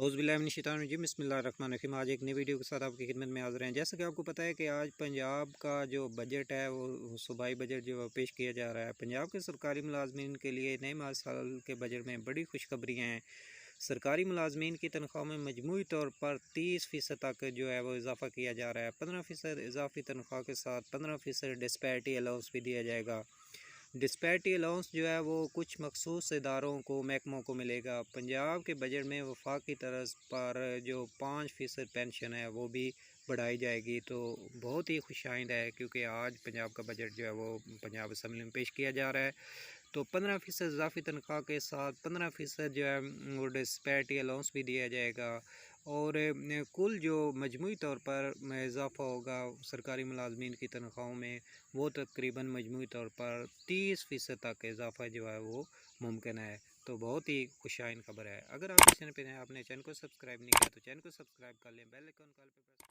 औज़ुबिल्लाहिमिनश्शैतानिर्रजीम बिस्मिल्लाहिर्रहमानिर्रहीम। आज एक नई वीडियो के साथ आपकी खिदमत में हाज़िर हैं। जैसा कि आपको पता है कि आज पंजाब का जो बजट है वो सूबाई बजट जो पेश किया जा रहा है। पंजाब के सरकारी मुलाजमीन के लिए नए माली साल के बजट में बड़ी खुशखबरियाँ हैं। सरकारी मुलाजमीन की तनख्वाह में मजमूई तौर पर 30% तक जो है वो इजाफ़ा किया जा रहा है। 15% इजाफी तनख्वाह के साथ 15% डिस्पैरिटी अलाउंस भी दिया जाएगा। डिस्पैरिटी अलाउंस जो है वो कुछ मखसूस इदारों को महकमों को मिलेगा। पंजाब के बजट में वफाक की तरफ पर जो 5% पेंशन है वो भी बढ़ाई जाएगी, तो बहुत ही खुशाइंद है क्योंकि आज पंजाब का बजट जो है वो पंजाब असम्बली में पेश किया जा रहा है। तो 15% इजाफी तनख्वाह के साथ 15% जो है वो डिस्पैरिटी अलाउंस भी दिया जाएगा। और कुल जो मजमूई तौर पर इजाफ़ा होगा सरकारी मुलाजमीन की तनख्वाहों में, वो तकरीबन मजमूई तौर पर 30% तक इजाफ़ा जो है वो मुमकिन है। तो बहुत ही खुशाइन खबर है। अगर आप इस चैनल पर हैं, आपने चैनल को सब्सक्राइब नहीं किया तो चैनल को सब्सक्राइब कर लें, बेल आइकन कॉल पर प्रेस